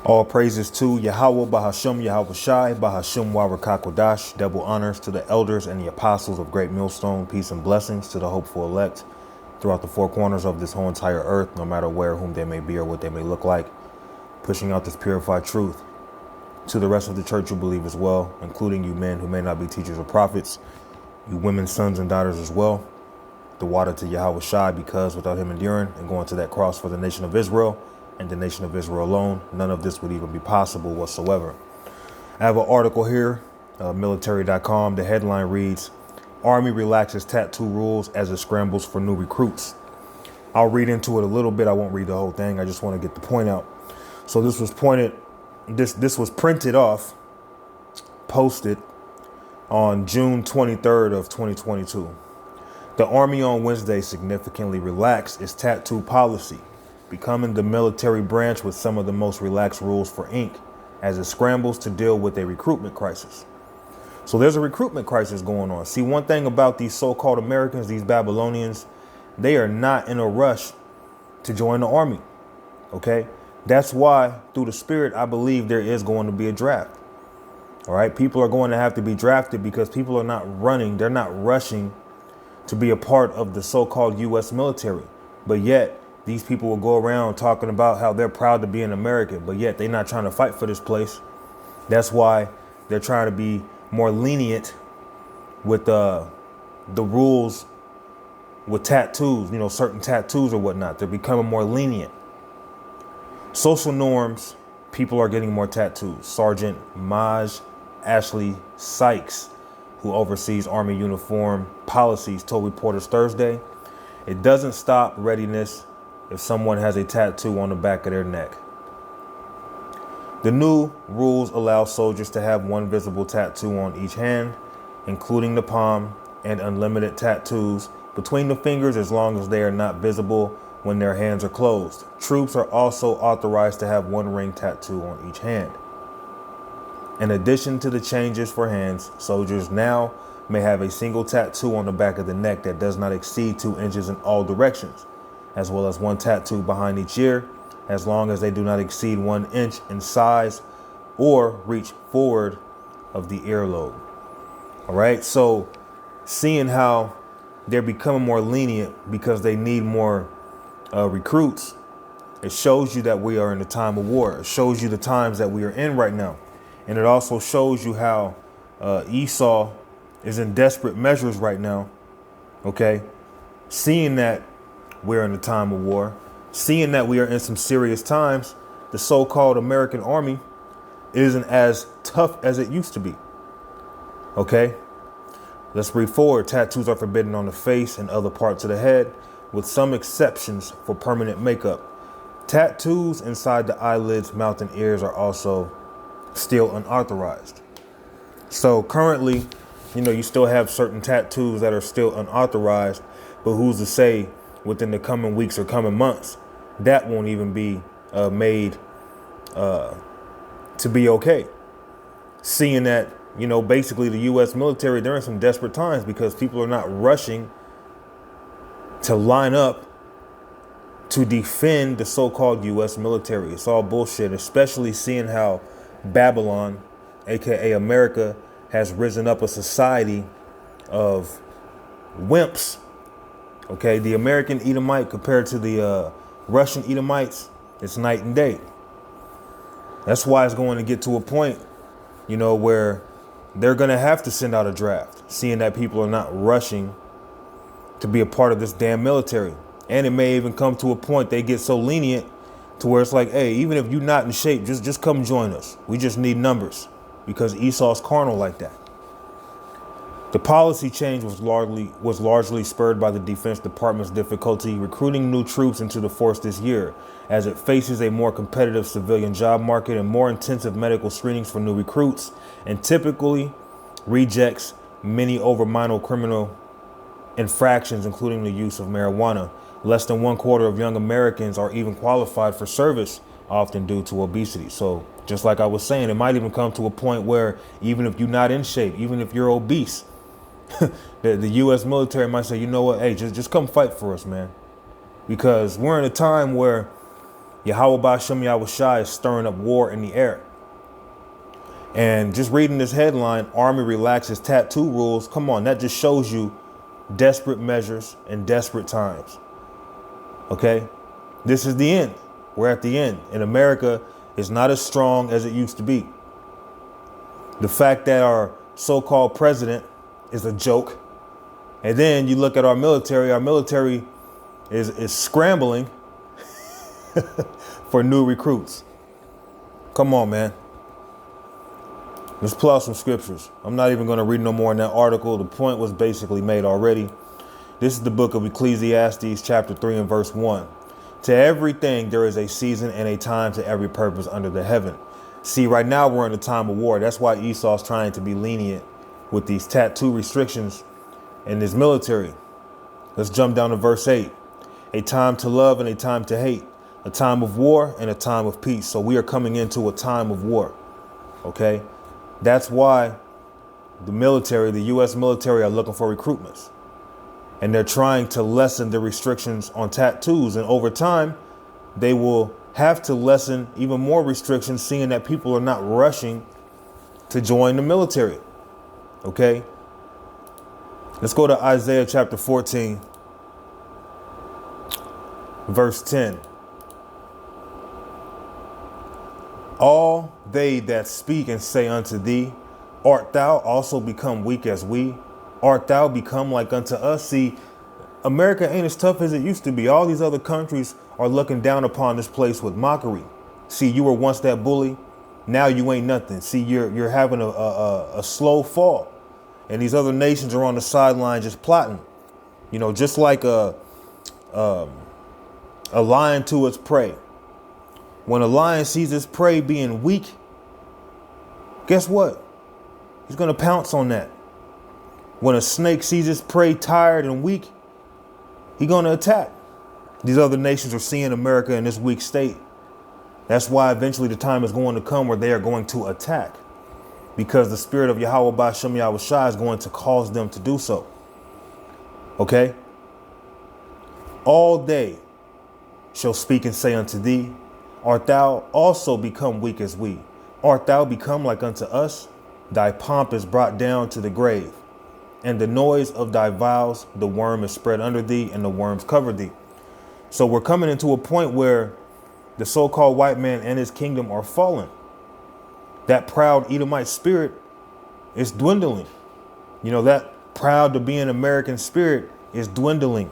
All praises to Yahweh Bahasham Yahweh Shai Bahasham Warakakodash. Double honors to the elders and the apostles of Great Millstone. Peace and blessings to the hopeful elect throughout the four corners of this whole entire earth, no matter where, whom they may be, or what they may look like, pushing out this purified truth to the rest of the church who believe as well, including you men who may not be teachers or prophets, you women, sons and daughters as well. The water to Yahweh Shai, because without him enduring and going to that cross for the nation of Israel, and the nation of Israel alone, none of this would even be possible whatsoever. I have an article here, military.com. The headline reads, Army relaxes tattoo rules as it scrambles for new recruits. I'll read into it a little bit. I won't read the whole thing. I just want to get the point out. So this was printed off, posted on June 23rd of 2022. The Army on Wednesday significantly relaxed its tattoo policy, becoming the military branch with some of the most relaxed rules for ink as it scrambles to deal with a recruitment crisis. So there's a recruitment crisis going on. See, one thing about these so-called Americans, these Babylonians, they are not in a rush to join the army. Okay. That's why through the spirit, I believe there is going to be a draft. All right. People are going to have to be drafted because people are not running. They're not rushing to be a part of the so-called U.S. military. But yet these people will go around talking about how they're proud to be an American, but yet they're not trying to fight for this place. That's why they're trying to be more lenient with the rules with tattoos, certain tattoos or whatnot. They're becoming more lenient. Social norms, people are getting more tattoos. Sergeant Maj Ashley Sykes, who oversees Army uniform policies, told reporters Thursday, it doesn't stop readiness if someone has a tattoo on the back of their neck. The new rules allow soldiers to have one visible tattoo on each hand, including the palm, and unlimited tattoos between the fingers as long as they are not visible when their hands are closed. Troops are also authorized to have one ring tattoo on each hand. In addition to the changes for hands, soldiers now may have a single tattoo on the back of the neck that does not exceed 2 inches in all directions, as well as one tattoo behind each ear, as long as they do not exceed 1 inch in size or reach forward of the earlobe. All right. So seeing how they're becoming more lenient because they need more recruits, it shows you that we are in a time of war. It shows you the times that we are in right now. And it also shows you how Esau is in desperate measures right now. OK, seeing that we're in a time of war, seeing that we are in some serious times, the so-called American army isn't as tough as it used to be. OK, let's read forward. Tattoos are forbidden on the face and other parts of the head, with some exceptions for permanent makeup. Tattoos inside the eyelids, mouth, and ears are also still unauthorized. So currently, you still have certain tattoos that are still unauthorized, but who's to say within the coming weeks or coming months that won't even be made to be okay. Seeing that, basically the U.S. military, they're in some desperate times because people are not rushing to line up to defend the so-called U.S. military. It's all bullshit, especially seeing how Babylon, aka America, has risen up a society of wimps. Okay, the American Edomite compared to the Russian Edomites, it's night and day. That's why it's going to get to a point, where they're going to have to send out a draft, seeing that people are not rushing to be a part of this damn military. And it may even come to a point they get so lenient to where it's like, hey, even if you're not in shape, just come join us. We just need numbers, because Esau's carnal like that. The policy change was largely spurred by the Defense Department's difficulty recruiting new troops into the force this year, as it faces a more competitive civilian job market and more intensive medical screenings for new recruits, and typically rejects many over minor criminal infractions, including the use of marijuana. Less than 1/4 of young Americans are even qualified for service, often due to obesity. So just like I was saying, it might even come to a point where even if you're not in shape, even if you're obese, the U.S. military might say, you know what, hey, just come fight for us, man. Because we're in a time where Yahweh Ba'Shem Yahushai is stirring up war in the air. And just reading this headline, Army relaxes tattoo rules. Come on, that just shows you desperate measures and desperate times. Okay, this is the end. We're at the end. And America is not as strong as it used to be. The fact that our so-called president is a joke. And then you look at our military is scrambling for new recruits. Come on, man. Let's pull out some scriptures. I'm not even going to read no more in that article. The point was basically made already. This is the book of Ecclesiastes, chapter 3 and verse 1. To everything there is a season and a time to every purpose under the heaven. See, right now we're in a time of war. That's why Esau's trying to be lenient with these tattoo restrictions in his military. Let's jump down to verse 8. A time to love and a time to hate. A time of war and a time of peace. So we are coming into a time of war. Okay? That's why the military, the U.S. military, are looking for recruitments. And they're trying to lessen the restrictions on tattoos. And over time, they will have to lessen even more restrictions, seeing that people are not rushing to join the military. Okay? Let's go to Isaiah chapter 14, verse 10. All they that speak and say unto thee, art thou also become weak as we? Art thou become like unto us? See, America ain't as tough as it used to be. All these other countries are looking down upon this place with mockery. See, you were once that bully. Now you ain't nothing. See, you're having a slow fall. And these other nations are on the sideline just plotting. You know, just like a lion to its prey. When a lion sees its prey being weak, guess what? He's going to pounce on that. When a snake sees its prey tired and weak, he's going to attack. These other nations are seeing America in this weak state. That's why eventually the time is going to come where they are going to attack, because the spirit of Yahweh Ba'Shem Yahushai is going to cause them to do so. Okay? All they shall speak and say unto thee, art thou also become weak as we? Art thou become like unto us? Thy pomp is brought down to the grave, and the noise of thy vows, the worm is spread under thee, and the worms cover thee. So we're coming into a point where the so-called white man and his kingdom are fallen. That proud Edomite spirit is dwindling. You know, that proud to be an American spirit is dwindling.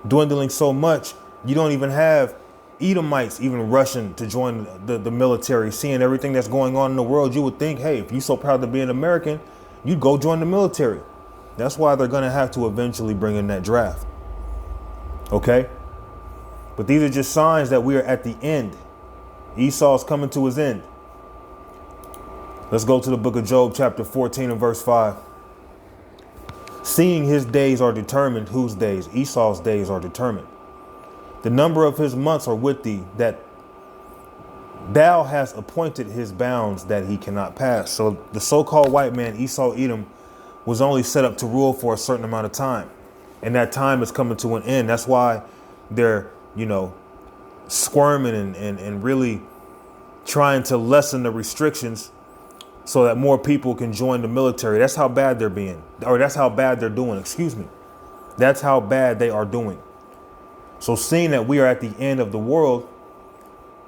Dwindling so much, you don't even have Edomites even rushing to join the military. Seeing everything that's going on in the world, you would think, hey, if you're so proud to be an American, you'd go join the military. That's why they're going to have to eventually bring in that draft. Okay? But these are just signs that we are at the end. Esau's coming to his end. Let's go to the book of Job, chapter 14 and verse 5. Seeing his days are determined, whose days? Esau's days are determined. The number of his months are with thee, that thou hast appointed his bounds that he cannot pass. So the so-called white man, Esau Edom, was only set up to rule for a certain amount of time. And that time is coming to an end. That's why they're, squirming and really trying to lessen the restrictions so that more people can join the military. That's how bad they're being, or that's how bad they're doing. Excuse me. That's how bad they are doing. So seeing that we are at the end of the world,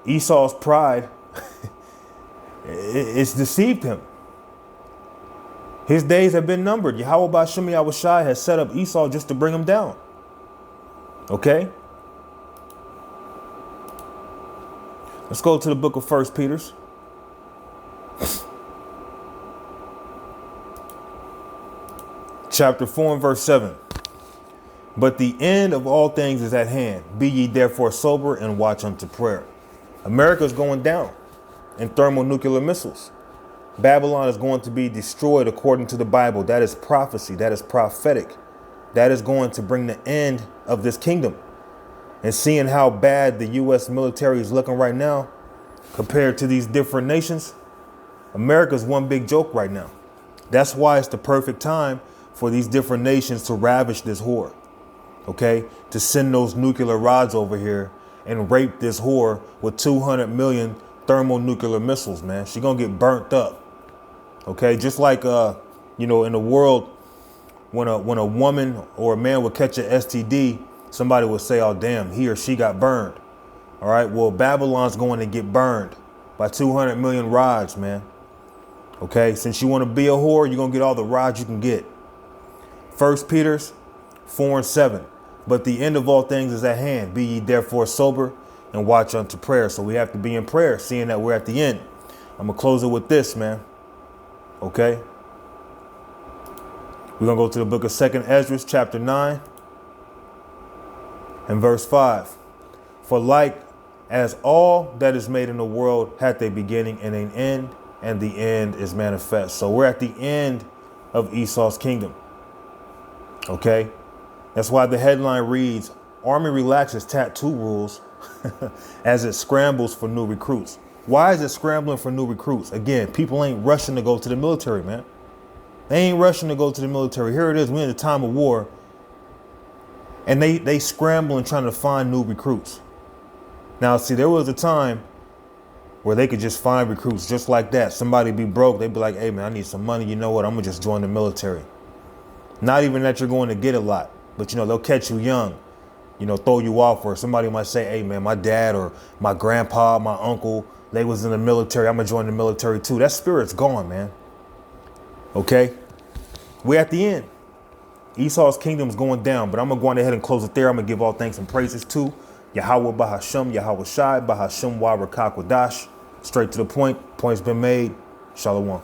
Esau's pride, it's deceived him. His days have been numbered. Yahweh Ba'Shem Yahushai has set up Esau just to bring him down. Okay? Let's go to the book of 1 Peter. Chapter 4 and verse 7. But the end of all things is at hand. Be ye therefore sober and watch unto prayer. America's going down in thermonuclear missiles. Babylon is going to be destroyed according to the Bible. That is prophecy. That is prophetic. That is going to bring the end of this kingdom. And seeing how bad the U.S. military is looking right now compared to these different nations, America's one big joke right now. That's why it's the perfect time for these different nations to ravish this whore. Okay, to send those nuclear rods over here and rape this whore with 200 million thermonuclear missiles, man. She gonna get burnt up. Okay, just like in the world, when a woman or a man would catch an STD, somebody would say, "Oh damn, he or she got burned." All right, well, Babylon's going to get burned by 200 million rods, man. Okay, since you want to be a whore, you're gonna get all the rods you can get. 1 Peter 4:7. But the end of all things is at hand. Be ye therefore sober and watch unto prayer. So we have to be in prayer, seeing that we're at the end. I'm gonna close it with this, man. Okay. We're gonna go to the book of 2 Esdras, chapter 9 and verse 5. For like as all that is made in the world hath a beginning and an end, and the end is manifest. So we're at the end of Esau's kingdom. Okay. That's why the headline reads, Army relaxes tattoo rules as it scrambles for new recruits. Why is it scrambling for new recruits? Again, people ain't rushing to go to the military, man. They ain't rushing to go to the military. Here it is. We're in a time of war. And they scrambling trying to find new recruits. Now, see, there was a time where they could just find recruits just like that. Somebody be broke. They'd be like, hey, man, I need some money. You know what? I'm going to just join the military. Not even that you're going to get a lot. But, they'll catch you young, throw you off, or somebody might say, hey, man, my dad or my grandpa, my uncle, they was in the military. I'm going to join the military, too. That spirit's gone, man. OK, we're at the end. Esau's kingdom is going down, but I'm going to go on ahead and close it there. I'm going to give all thanks and praises to Yahweh Bahasham, Yahweh Shai, Bahasham Wa Rakak Wadash. Straight to the point. Point's been made. Shalom.